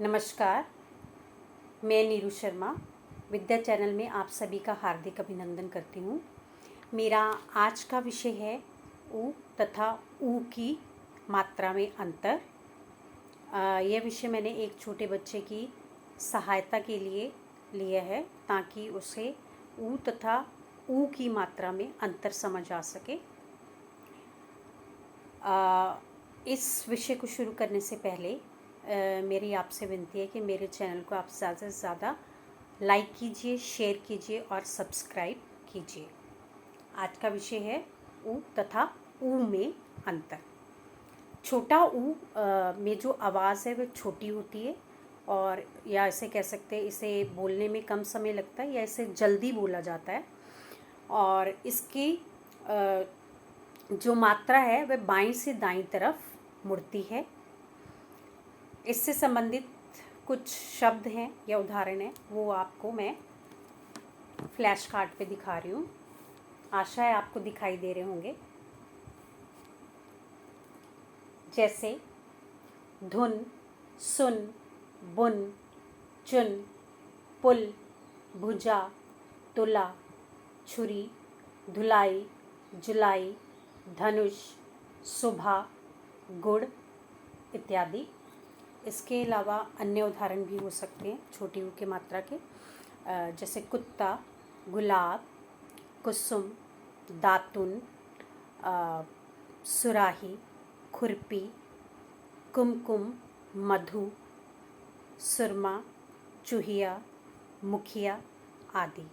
नमस्कार, मैं नीरू शर्मा विद्या चैनल में आप सभी का हार्दिक अभिनंदन करती हूँ। मेरा आज का विषय है उ तथा ऊ की मात्रा में अंतर। यह विषय मैंने एक छोटे बच्चे की सहायता के लिए लिया है ताकि उसे ऊ तथा ऊ की मात्रा में अंतर समझ आ सके। इस विषय को शुरू करने से पहले मेरी आपसे विनती है कि मेरे चैनल को आप ज़्यादा से ज़्यादा लाइक कीजिए, शेयर कीजिए और सब्सक्राइब कीजिए। आज का विषय है ऊ तथा ऊ में अंतर। छोटा ऊ में जो आवाज़ है वह छोटी होती है और या ऐसे कह सकते हैं इसे बोलने में कम समय लगता है या इसे जल्दी बोला जाता है। और इसकी जो मात्रा है वह बाईं से दाईं तरफ मुड़ती है। इससे संबंधित कुछ शब्द हैं या उदाहरण हैं, वो आपको मैं फ्लैश कार्ड पे दिखा रही हूँ। आशा है आपको दिखाई दे रहे होंगे। जैसे धुन, सुन, बुन, चुन, पुल, भुजा, तुला, छुरी, धुलाई, जुलाई, धनुष, सुबह, गुड़ इत्यादि। इसके अलावा अन्य उदाहरण भी हो सकते हैं छोटी ऊ की मात्रा के, जैसे कुत्ता, गुलाब, कुसुम, दातुन, सुराही, खुरपी, कुमकुम, मधु, सुरमा, चूहिया, मुखिया आदि।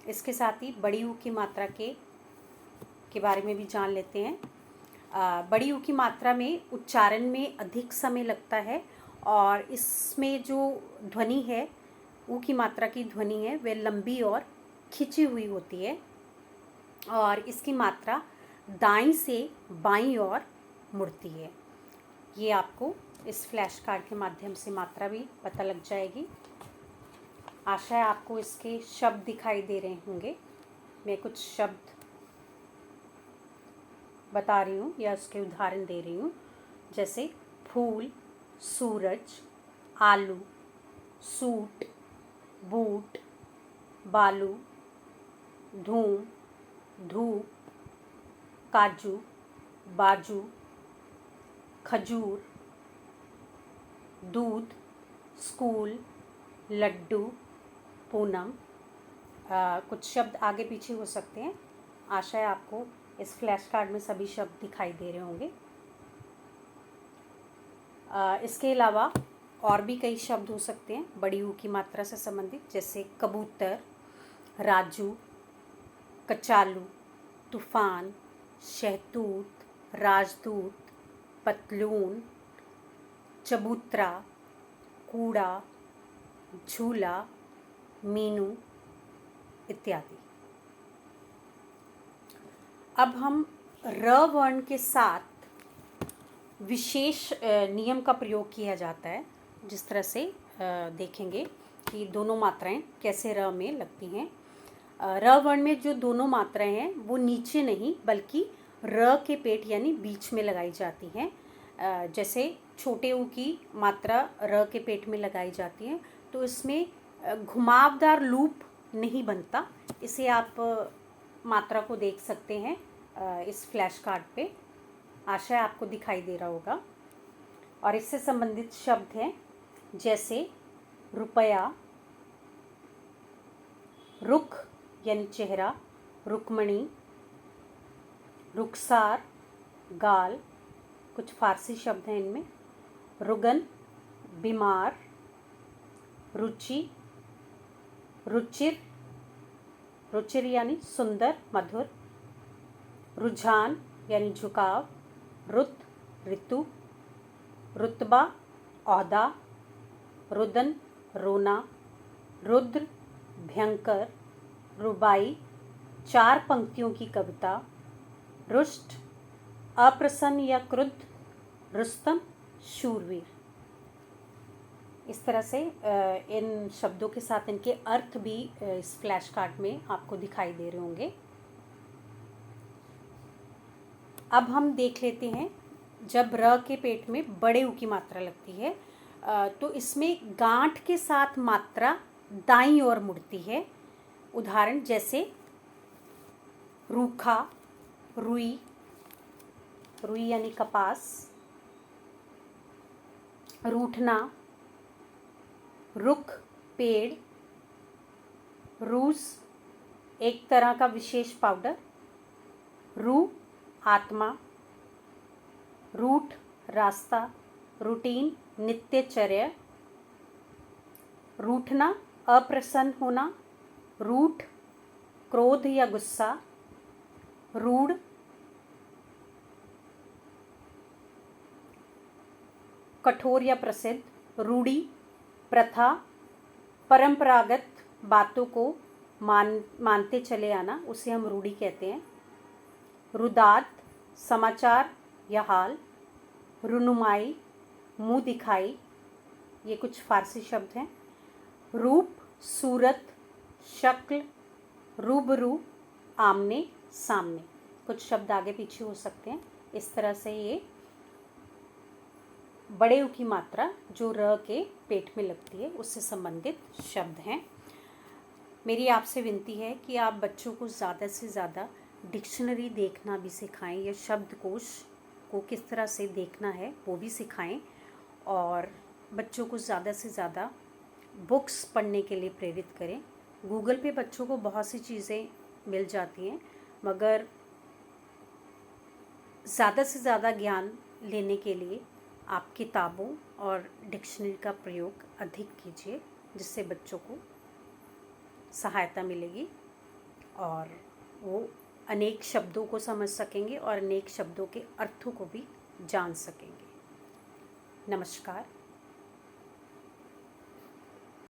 इसके साथ ही बड़ी ऊ की मात्रा के बारे में भी जान लेते हैं। बड़ी ऊ की मात्रा में उच्चारण में अधिक समय लगता है और इसमें जो ध्वनि है, ऊ की मात्रा की ध्वनि है वह लंबी और खिंची हुई होती है और इसकी मात्रा दाईं से बाईं ओर मुड़ती है। ये आपको इस फ्लैश कार्ड के माध्यम से मात्रा भी पता लग जाएगी। आशा है आपको इसके शब्द दिखाई दे रहे होंगे। मैं कुछ शब्द बता रही हूँ या उसके उदाहरण दे रही हूँ, जैसे फूल, सूरज, आलू, सूट, बूट, बालू, धूम, धूप, काजू, बाजू, खजूर, दूध, स्कूल, लड्डू, पूनम। कुछ शब्द आगे पीछे हो सकते हैं। आशा है आपको इस फ्लैश कार्ड में सभी शब्द दिखाई दे रहे होंगे। इसके अलावा और भी कई शब्द हो सकते हैं बड़ी ऊ की मात्रा से संबंधित, जैसे कबूतर, राजू, कचालू, तूफान, शहतूत, राजदूत, पतलून, चबूतरा, कूड़ा, झूला, मीनू इत्यादि। अब हम र वर्ण के साथ विशेष नियम का प्रयोग किया जाता है, जिस तरह से देखेंगे कि दोनों मात्राएं कैसे र में लगती हैं। र वर्ण में जो दोनों मात्राएं हैं वो नीचे नहीं बल्कि र के पेट यानी बीच में लगाई जाती हैं। जैसे छोटे ऊ की मात्रा र के पेट में लगाई जाती है तो इसमें घुमावदार लूप नहीं बनता। इसे आप मात्रा को देख सकते हैं इस फ्लैश कार्ड पे। आशा है आपको दिखाई दे रहा होगा। और इससे संबंधित शब्द हैं जैसे रुपया, रुख यानी चेहरा, रुक्मणी, रुखसार, गाल। कुछ फारसी शब्द हैं इनमें, रुगन, बीमार, रुचि, रुचिर, रुचिर यानी सुंदर, मधुर, रुझान यानी झुकाव, रुत, ऋतु, रुतबा, ओहदा, रुदन, रोना, रुद्र, भयंकर, रुबाई, 4 पंक्तियों की कविता, रुष्ट, अप्रसन्न या क्रुद्ध, रुस्तम, शूरवीर। इस तरह से इन शब्दों के साथ इनके अर्थ भी इस फ्लैश कार्ड में आपको दिखाई दे रहे होंगे। अब हम देख लेते हैं जब र के पेट में बड़े ऊ की मात्रा लगती है तो इसमें गांठ के साथ मात्रा दाईं ओर मुड़ती है। उदाहरण जैसे रूखा, रुई, रुई यानी कपास, रूठना, रुख पेड़, रूस एक तरह का विशेष पाउडर, रू आत्मा, रूट रास्ता, रूटीन नित्यचर्या, रूठना अप्रसन्न होना, रूठ क्रोध या गुस्सा, रूढ़ कठोर या प्रसिद्ध, रूढ़ी प्रथा, परंपरागत बातों को मानते चले आना, उसे हम रूढ़ी कहते हैं। रुदात समाचार या हाल, रुनुमाई मुंह दिखाई, ये कुछ फारसी शब्द हैं। रूप सूरत, शक्ल, रूबरू आमने सामने, कुछ शब्द आगे पीछे हो सकते हैं। इस तरह से ये बड़े ऊ की मात्रा जो र के पेट में लगती है उससे संबंधित शब्द हैं। मेरी आपसे विनती है कि आप बच्चों को ज़्यादा से ज़्यादा डिक्शनरी देखना भी सिखाएं या शब्दकोश को किस तरह से देखना है वो भी सिखाएं, और बच्चों को ज़्यादा से ज़्यादा बुक्स पढ़ने के लिए प्रेरित करें। गूगल पे बच्चों को बहुत सी चीज़ें मिल जाती हैं, मगर ज़्यादा से ज़्यादा ज्ञान लेने के लिए आप किताबों और डिक्शनरी का प्रयोग अधिक कीजिए, जिससे बच्चों को सहायता मिलेगी और वो अनेक शब्दों को समझ सकेंगे और अनेक शब्दों के अर्थों को भी जान सकेंगे। नमस्कार।